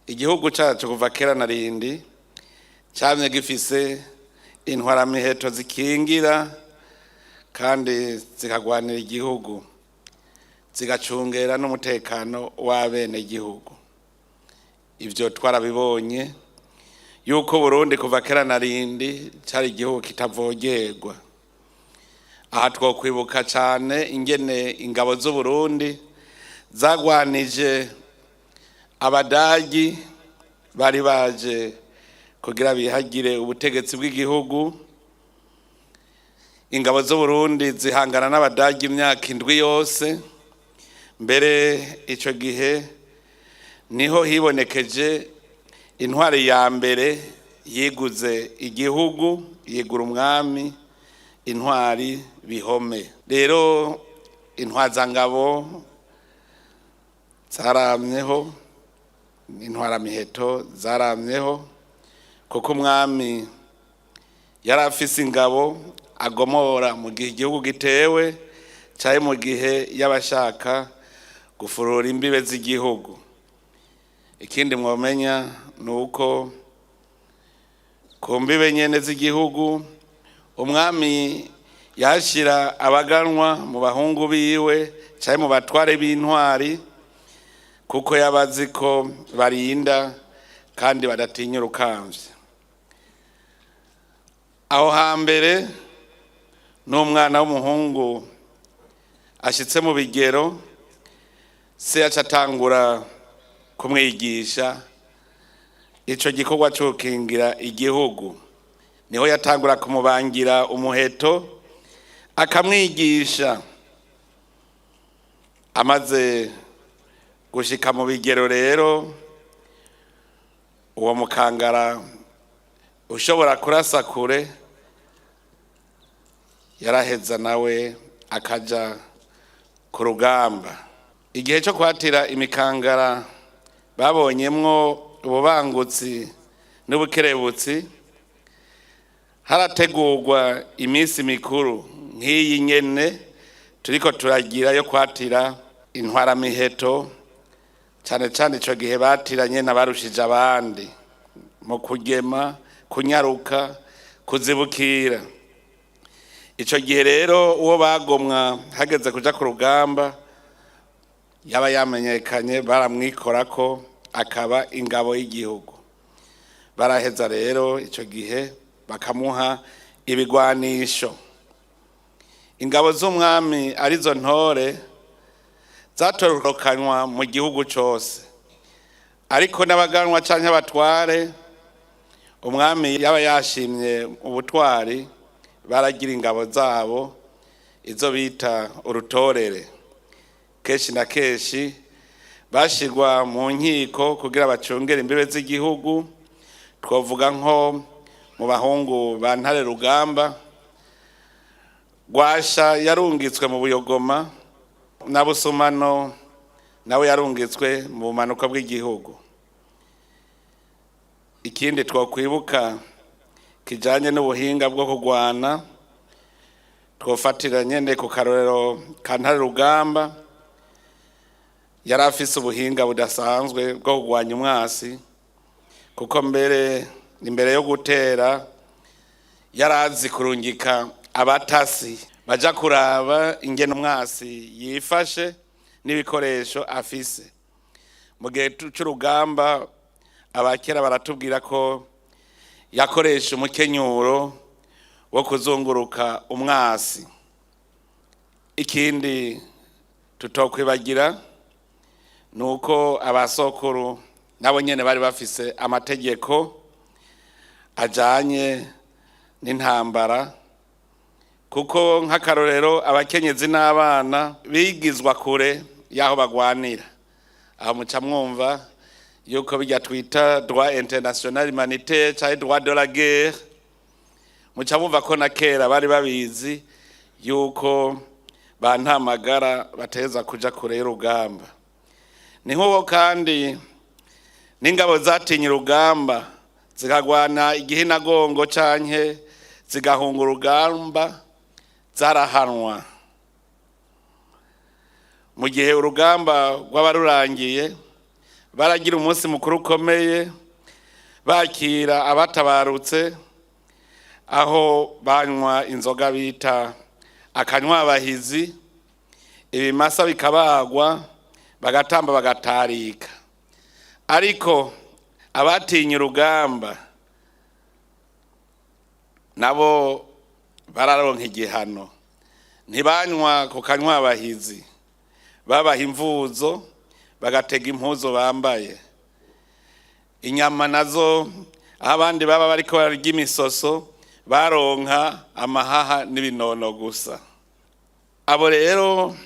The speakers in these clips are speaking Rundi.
Igihugu cyacu kuva kera na rindi cyamye gifise intwaramiheto zikingira kandi zikagwanira igihugu zigacungera n'umutekano w'abene igihugu. Ivyo twarabibonye yuko Burundi kuva kera na rindi cyari igihugu kitavogerwa. Aha twokwibuka cyane ingene ingabo z'u Burundi zagwanije abadagi bari baje kugira bihagire ubutegetsi bw'igihugu. Ingabo z'u Burundi zihangana n'abadagi imyaka 7 yose. Mbere ico gihe niho hibonekeje intwari ya mbere yiguze igihugu, yigura umwami, intwari Bihome. Rero intwazangabo zaramyeho, intwaramiheto zaramyeho, kuko umwami yari afise ingabo agomora mu gihe igihugu gitewe cyaye mu gihe y'abashaka gufurura imbibe z'igihugu. Ikindi mwomenya nuko ku mbibe nyene z'igihugu umwami yashira abaganwa mu bahungu biwe cyaye mu batware b'intwari, kuko yabazi ko barinda kandi badatinya urukamvye. Aho hambere n'umwana w'umuhungu ashitse mu bigero, se acatangura kumwigisha ico gikorwa cyo kingira igihugu. Niho yatangura kumubangira umuheto akamwigisha. Amaze gushika mu bigero rero, uwo mukangara ushobora kurasa kure yaraheza nawe akaja ku rugamba. Igihe cyo kwatira imikangara babonyemwo ububangutsi n'ubukerebutsi, harategurwa iminsi mikuru nk'iyi nyene turiko turagira yo kwatira intwaramiheto. Cyane cyane ico gihe batiranye n'abarushije abandi mu kugema, kunyaruka, kuzibukira. Ico gihe rero uwo bagomwa hageze kuja ku rugamba yaba yamenyekanye baramwikorako akaba ingabo y'igihugu. Baraheza rero ico gihe bakamuha ibigwanisho. Ingabo z'umwami arizo ntore zatorokanywa mu gihugu cose, ariko n'abaganwa canke abatware umwami yaba yashimye ubutwari baragira ingabo zabo izo bita urutorere. Keshi na keshi bashirwa mu nkiko kugira bacungere imbibe z'igihugu. Twovuga nko mu bahungu ba Ntare Rugamba, Gwasha yarungitswe mu Buyogoma, na Busumano nawe yarungitswe mu bumanuka bw'igihugu. Ikindi twokwibuka kijanye n'ubuhinga bwo kugwana, twofatira nyene ku karorero ka Ntare Rugamba. Yari afise ubuhinga budasanzwe bwo kugwanya umwasi, kuko imbere yo gutera yarazi kurungika abatasi baja kuraba ingene umwasi yifashe n'ibikoresho afise. Mu gihe c'urugamba abakera baratubwira ko yakoresha umukenyuro wo kuzunguruka umwasi. Ikindi tutokwibagira nuko abasokuru nabo nyene bari bafise amategeko ajanye n'intambara, kuko nk'akarorero abakenyezi n'abana bigizwa kure yaho bagwanira. Aho muca mwumva yuko bijya twita droit international humanitaire cyangwa droit de la guerre. Muca mwumva ko na kera bari babizi yuko bantamagara bateza kuja kure y'urugamba. Ni nk'uwo kandi n'ingabo zatinye urugamba zikagwana igihinagongo canke zigahunga urugamba zarahanwa. Mu gihe urugamba rw'abarurangiye baragira umunsi mukuru ukomeye bakira abatabarutse, aho banywa inzoga bita akanywabahizi, ibimasa bikabagwa, bagatamba bagatarika. Ariko abatinya urugamba nabo bararonka igihano, ntibanywa ku kanywabahizi, babaha imvuzo, bagatega impuzo bambaye. Inyama nazo abandi baba bariko bararya imisoso baronka amahaha n'ibinono gusa. Abo rero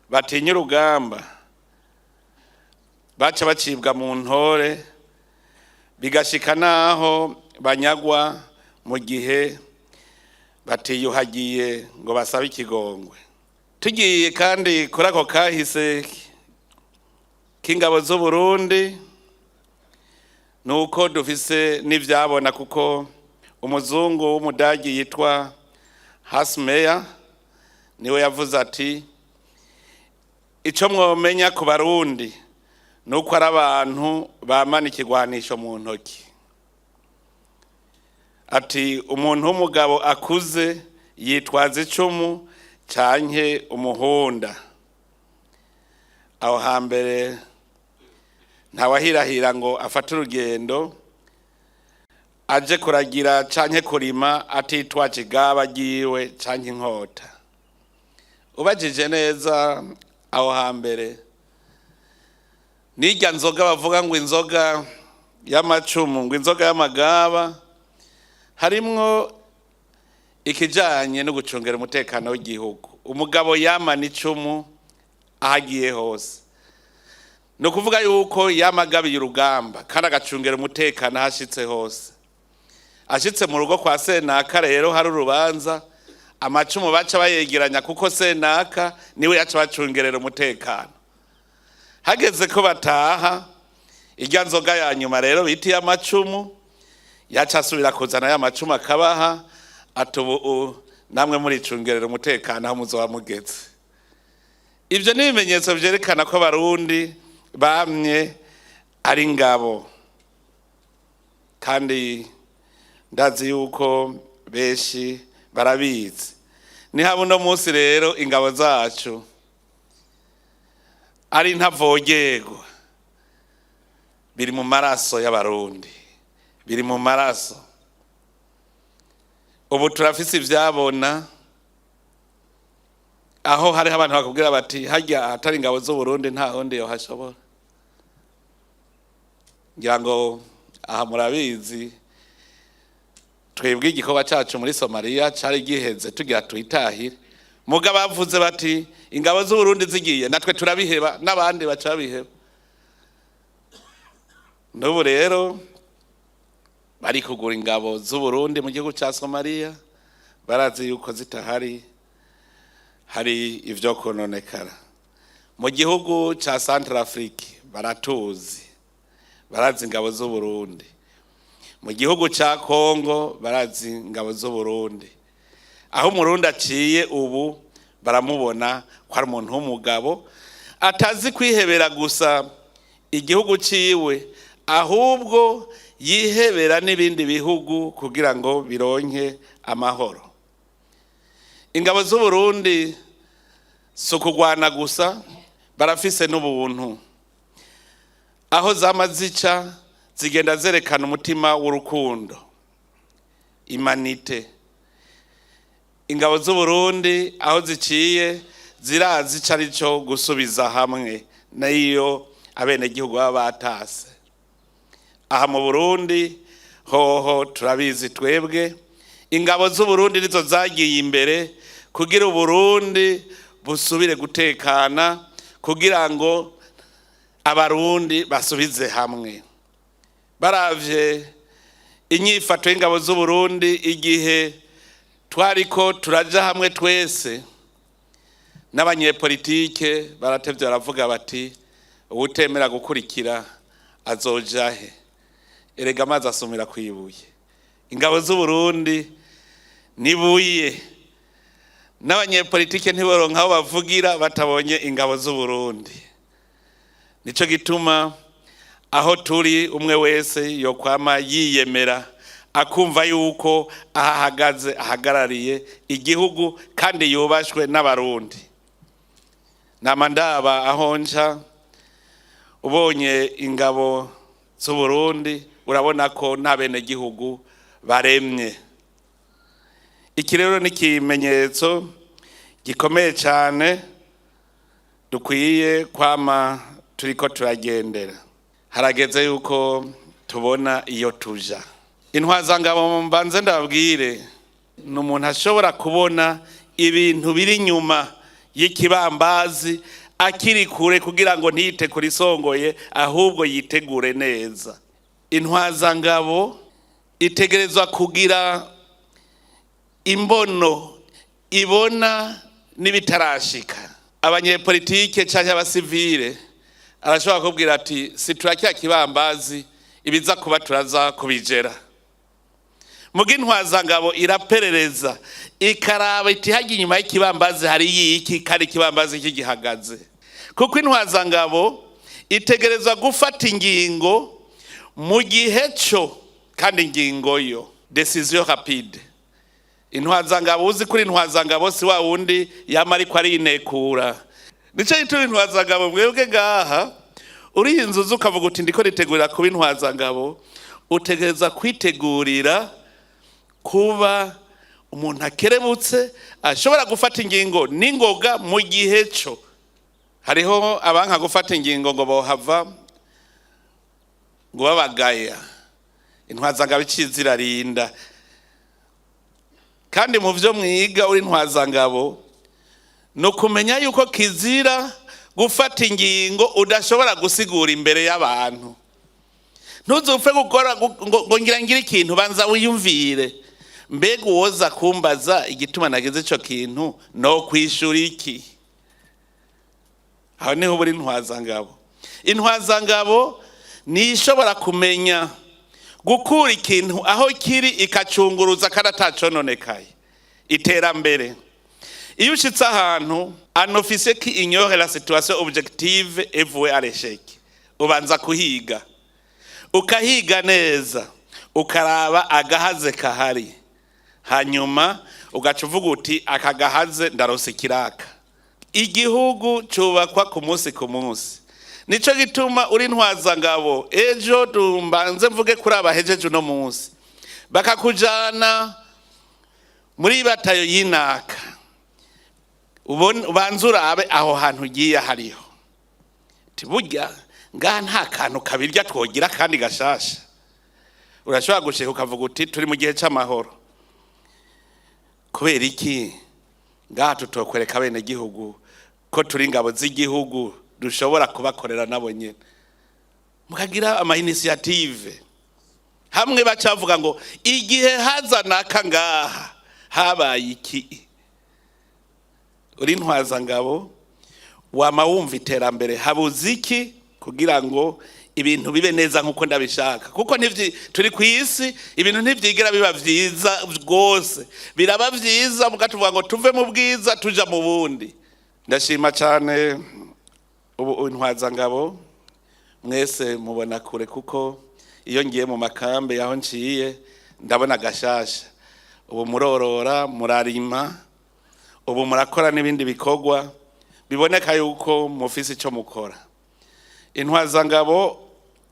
batinya urugamba baca bacibwa mu ntore, bigashika naho banyagwa mu gihe batiyuhagiye ngo basabe ikigongwe. Tugiye kandi kuri ako kahise k'ingabo z'u Burundi, nuko dufise n'ivyabona, kuko umuzungu w'umudagi yitwa Hasmeya niwe yavuze ati ico mwomenya ku Barundi nuko ari abantu bamana ikigwanisho mu ntoki. Ati umuntu w'umugabo akuze yitwaza icumu canke umuhunda. Aho hambere ntawahirahira ngo afate urugendo aje kuragira canke kurima atitwaje igaba ryiwe canke inkota. Ubajije neza aho hambere, nirya nzoga bavuga ngo inzoga y'amacumu, ngo inzoga y'amagaba, harimwo ikijanye no gucungera umutekano w'igihugu. Umugabo yamana icumu ahagiye hose, no kuvuga yuko yamagabiye urugamba kandi agacungera umutekano hashitse hose. Ashitse mu rugo kwa senaka rero hari urubanza, amacumu baca bayegeranya kuko senaka niwe yaca bacungerera umutekano. Hageze ko bataha, irya nzoga ya nyuma rero bitiye amacumu, yaca asubira kuzana ya macumu akabaha, atubu namwe muri cungerera umutekano aho muzoba mugeze. Ivyo ni ibimenyetso vyerekana ko Abarundi bamye ari ingabo, kandi ndazi yuko benshi barabizi. Ni habuno munsi rero ingabo zacu ari ntavogerwa, biri mu maraso y'Abarundi, biri mu maraso. Ubu turafise ivyabona, aho hariho abantu bakubwira bati harya atari ingabo z'u Burundi nta wundi yohashobora. Ngira ngo aha murabizi, twebwe igikorwa cacu muri Somalia cari giheze tugira tuyitahire, muga bavuze bati ingabo z'u Burundi zigiye, natwe turabiheba, n'abandi baca babiheba. N'ubu rero bari kugura ingabo z'u Burundi mu gihugu ca Somalia, barazi yuko zitahari hari ivyo kononekara. Mu gihugu ca Central Africa baratuzi, barazi ingabo z'u Burundi. Mu gihugu ca Kongo barazi ingabo z'u Burundi. Aho Umurundi aciye ubu baramubona ko ari umuntu w'umugabo, atazi kwihebera gusa igihugu ciwe, ahubwo yihebera n'ibindi bihugu kugira ngo bironke amahoro. Ingabo z'u Burundi si ukugwana gusa, barafise n'ubuntu. Aho zama zica zigenda zerekana umutima w'urukundo, imanite. Ingabo z'u Burundi aho ziciye zirazi ico arico gusubiza hamwe n'iyo abenegihugu baba batase. Aha mu Burundi hoho turabizi twebwe, ingabo z'u Burundi nizo zagiye imbere kugira Uburundi busubire gutekana, kugira ngo Abarundi basubize hamwe. Baravye inyifato y'ingabo z'u Burundi igihe twariko turaja hamwe twese, n'abanyepolitike baratevye baravuga bati uwutemera gukurikira azojahe. Erega amazi asumira kwibuye. Ingabo z'u Burundi nibuye, n'abanyepolitike ntiboronka aho bavugira batabonye ingabo z'u Burundi. Nico gituma aho turi umwe wese yokwama yiyemera akumva yuko ahahagaze ahagarariye igihugu kandi yubashwe n'abarundi. Nama ndaba aho nca ubonye ingabo z'Uburundi urabona ko nta bene gihugu baremye. Iki rero ni ikimenyetso gikomeye cyane dukwiye kwama turiko turagendera. Harageze yuko tubona iyo tuja. Intwazangabo mbanze ndabwire ni umuntu ashobora kubona ibintu biri nyuma y'ikibambazi akiri kure kugira ngo ntiyite kuri songoye ahubwo yitegure neza. Intwazangabo itegerezwa kugira imbono ibona n'ibitarashika. Abanyepolitike cyangwa abasivile arashobora kubwira ati siturakira kibambazi ibiza kuba turaza kubijera. Muga intwazangabo iraperereza ikaraba iti hagiye inyuma y'ikibambazi hari yiki kandi ikibambazi kigihagaze. Kuko intwazangabo itegerezwa gufata ingingo mu gihe cyo kandi ingingo yo decision rapide. Intwazangabo uzi kuri intwazangabo si wa wundi yama ariko arinekura. Nico gituma intwazangabo mwebwe ngaha uri inzuzu ukavuga uti ndiko ritegurira kuba intwazangabo, utegereza kwitegurira kuba umuntu akerebutse ashobora gufata ingingo n'ingoga mu gihe cyo. Hariho abanka gufata ingingo ngo bohava ngo babagaya. Intwazangabo ikizirarinda. Kandi mu byo mwiga uri intwazangabo no kumenya yuko kizira gufata ingingo udashobora gusigura imbere y'abantu. Ntuzupfe gukora ngo ngira ikintu banza wiyumvire. Mbega uwoza kumbaza igituma nageze ico kintu no kwishura iki? Aho niho buri intwazangabo. Intwazangabo ni ishobora kumenya gukura ikintu aho kiri ikacunguruza kandi atacononekaye. Iterambere. Iyo ushitse ahantu un officier qui ignore la situation objective est voué à l'échec. Ubanza kuhiga. Ukahiga neza. Ukaraba agahaze kahari. Hanyuma ugacuvuga uti akagahaze ndarose kiraka. Igihugu cubakwa ku munsi ku munsi. Nico gituma uri intwazangabo ejo dumbanze mvuge kuri abahejeje no munsi. Bakakujana muri batayo yinaka. Ubanzura abe aho hantu ugiye hariho. Tiburya nga nta kantu kabirya twogira kandi gashasha. Urashobora gushika ukavuga uti turi mu gihe cy'amahoro. Kubera iki nga tutokwereka bene gihugu ko turi ingabo z'igihugu dushobora kubakorera nabo nyene. Mukagira ama initiative. Hamwe bacavuga ngo igihe hazana kangaha habaye iki. Uri intwazangabo wama wumva iterambere habuze iki kugira ngo ibintu bibe neza nkuko ndabishaka. Kuko turi ku isi ibintu ntivyigera biba vyiza rwose. Biraba vyiza mugatuvuga ngo tuve mu bwiza tuja mu bundi. Ndashima cyane ubu intwazangabo mwese mubona kure kuko iyo ngiye mu makambe yaho nciye ndabona gashasha. Ubu murorora murarima. Ubu murakora n'ibindi bikorwa biboneka yuko mufise ico mukora. Intwazangabo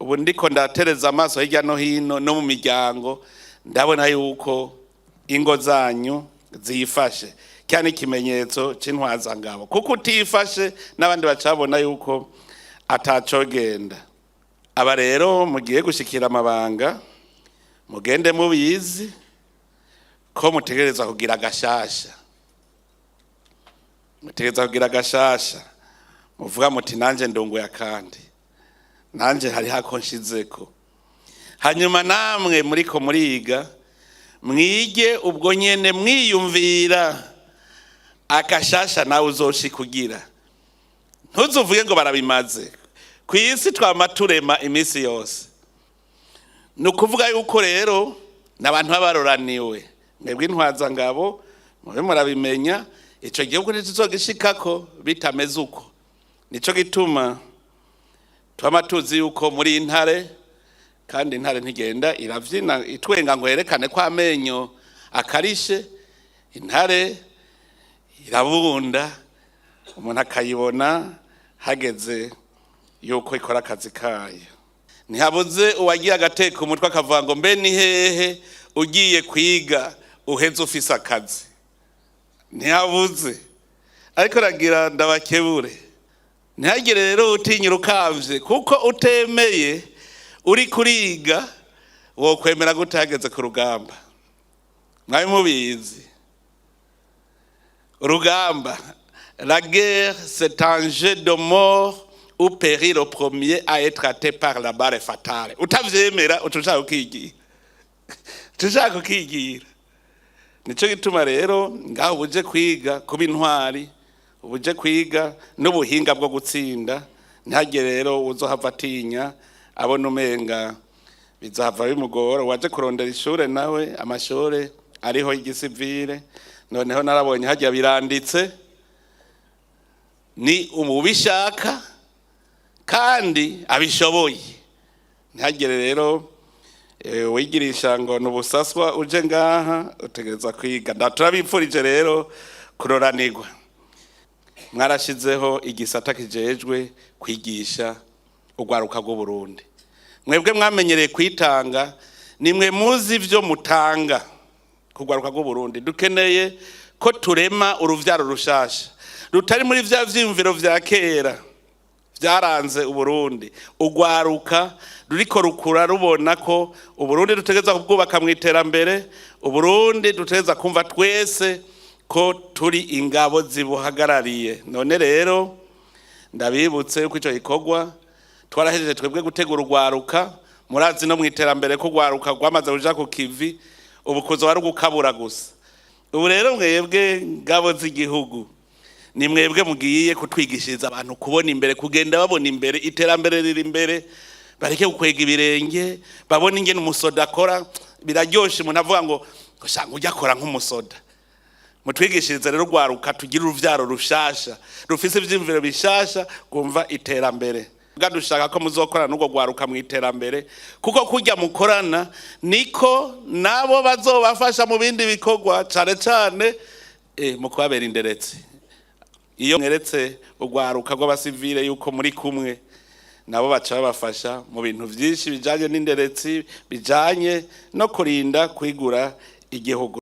ubu ndiko ndatereza amaso hirya no hino no mu miryango ndabona yuko ingo zanyu ziyifashe. Cyane ikimenyetso c'intwazangabo. Kuko utifashe n'abandi bacabona yuko atacogenda. Aba rero mugiye gushikira amabanga mugende mubizi ko mutegereza kugira gashasha. Mutegereza kugira gashasha. Muvuga muti nanje ndongoya kandi. Nanje hari hakonshizeko. Hanyuma namwe muriko muriga mwige ubwo nyene mwiyumvira akashasha nawe uzoshikugira. Ntuzuvuge ngo barabimaze. Kwisi twamaturema imisi yose. Nukuvuga yuko rero nabantu babaroraniwe. Mwebwe intwazangabo mube murabimenya ico gihugu ntizogishikako bitameze uko. Nico gituma twama tuzi yuko muri intare, kandi intare ntigenda iravyina itwenga ngo yerekane ko amenyo akarishe. Intare irabunda, umuntu akayibona hageze yuko ikora akazi kayo. Ntihabuze uwagiye agateka umutwe akavuga ngo mbe ni hehe ugiye kwiga uheze ufise akazi. Ntihabuze, ariko ragira ndabakebure, ntihagire rero utinyira ukavye, kuko utemeye uri kuriga wokwemera gute hageze ku rugamba. Mwabe mubizi urugamba, la guerre c'est un jeu de mort ou périr le premier à être atteint par la balle fatale. Utavyemera utushaka ukigira, utushaka ukigira. Nico gituma rero ngaho ubuje kwiga kuba intwari, ubuje kwiga n'ubuhinga bwo gutsinda. Ntihagire rero uzohava atinya abona umenga bizohava bimugora. Waje kurondera ishure nawe amashure ariho y'igisivile, noneho narabonye hajya biranditse ni umubishaka kandi abishoboye. Ntihagire rero wigirisha ngo n'ubusaswa uje ngaha utegereza kwiga. Ndaturabipfurije rero kuroranirwa. Mwarashizeho igisata kijejwe kwigisha urwaruka rw'u Burundi. Mwebwe mwamenyereye kwitanga, nimwe muzi ivyo mutanga ku rwaruka rw'u Burundi. Dukeneye ko turema uruvyaro rushasha rutari muri vya vyiyumviro vya kera vyaranze Uburundi. Urwaruka ruriko rukura rubona ko Uburundi dutegeza kubwubaka mu iterambere, Uburundi dutegeza kumva twese ko turi ingabo zibuhagarariye. None rero ndabibutse ko ico gikorwa twarahejeje twebwe gutegura urwaruka. Murazi no mu iterambere ko urwaruka rwamaze kuja ku kivi, ubu kuzo wari gukabura gusa. Ubu rero mwebwe ngabo z'igihugu, ni mwebwe mugiye kutwigishiriza abantu kubona imbere, kugenda babona imbere, iterambere riri imbere, bareke gukwega ibirenge, babona ingene umusoda akora. Biraryoshe umuntu avuga ngo shanga ujya akora nk'umusoda. Mutwigishirize rero urwaruka tugira uruvyaro rushasha rufise ivyiyumviro bishasha kumva iterambere. Dushaka ko muzokorana n'urwo rwaruka mu iterambere, kuko kurya mukorana niko nabo bazobafasha mu bindi bikorwa, cane cane mu kubabera inderetse. Iyo mweretse urwaruka rw'abasivile yuko muri kumwe, nabo baca babafasha mu bintu vyinshi bijanye n'inderetsi, bijanye no kurinda kwigura igihugu.